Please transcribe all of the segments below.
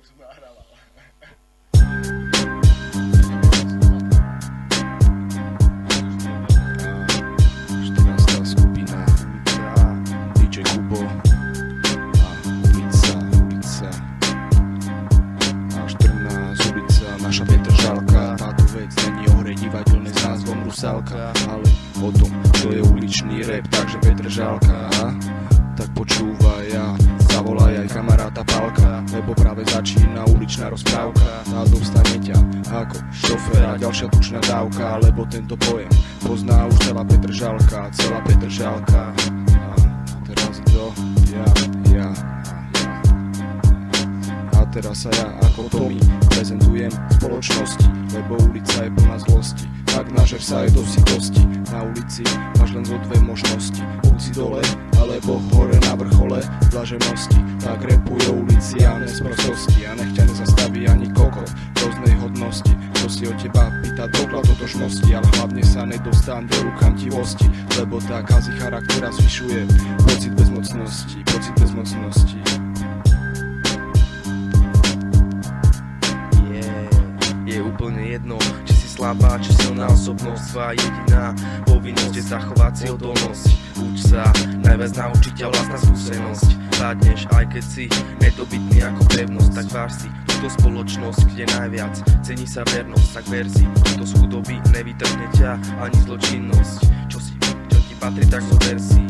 už som nahrával. Skupina DJ Kubo a ulica A14 ulica, naša Petržalka. Táto vec není o hre divadelnej s názvom Rusálka, ale o tom, čo je uličný rap, takže Petržalka. Tak počúvaj a zavolaj aj kamaráta Palka, lebo práve začína uličná rozprávka. A dostane ťa ako šoféra ďalšia tučná dávka, lebo tento pojem pozná už celá Petržalka, celá Petržalka. A teraz kto? Ja. A teraz sa ja ako Tommy prezentujem spoločnosti, lebo ulica je plná zlosti. Tak nažer sa aj do sitosti. Na ulici máš len zo dve možnosti: buď si dole, alebo hore na vrchole blaženosti. Tak repuje ulici a nesprostosti, a nech ťa nezastaví ani kokot rôznej hodnosti. To si od teba pýta doklad totožnosti, ale hlavne sa nedostaň do ruchantivosti, lebo tá kazí charaktera zvyšuje pocit bezmocnosti, pocit bezmocnosti. Je úplne jedno, či si slabá, či silná osobnosť. Tvoja jediná povinnosť je zachovať si odolnosť. Uč sa, najviac naučí ťa vlastná skúsenosť. Vládneš, aj keď si nedobytný ako pevnosť. Tak váž si túto spoločnosť, kde najviac cení sa vernosť. Tak ver si, túto z chudoby nevytrhne ťa ani zločinnosť. Čo ti patrí, tak zober si.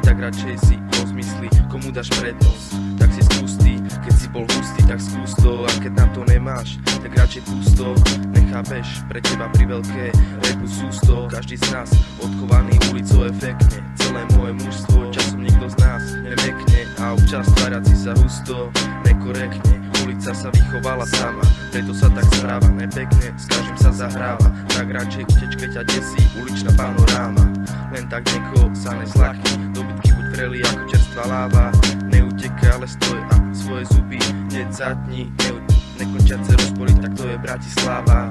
Tak radšej si rozmysli, komu dáš prednosť. Tak si skús ty, keď si bol hustý, tak skús to. A keď na to nemáš, tak radšej pusto. Nechápeš, pre teba pri veľké repu sústo. Každý z nás odchovaný ulicou efektne. Celé moje mužstvo, časom nikto z nás nemekne. A občas tvárať si sa husto, nekorektne. Ulica sa vychovala sama, preto sa tak správa nepekne, s každým sa zahráva. Tak radšej utečke ťa desí uličná panoráma. Len tak niekoho sa nezľahí, dobytky buď vreli ako čerstvá láva. Neutekaj, ale stoj a svoje zuby necatni. Nekončiace rozpory, tak to je Bratislava.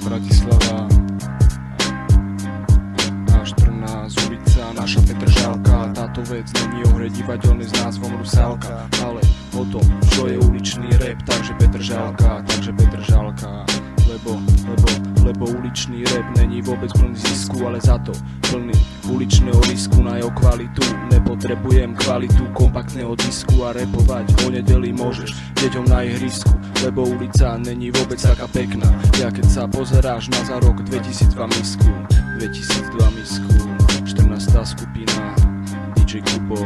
Bratislava A14 ulica, naša Petržalka. Táto vec není o hre divadelnej s názvom Rusálka, ale o tom, čo je uličný rap, takže Petržalka. Lebo uličný rap není vôbec plný zisku, ale za to plný uličného risku. Na jeho kvalitu nepotrebujem kvalitu kompaktného disku, a repovať o nedeli môžeš deťom na ihrisku, lebo ulica není vôbec taká pekná. Ja keď sa pozeráš na za rok 2002 misku, 14. skupina DJ Kubo.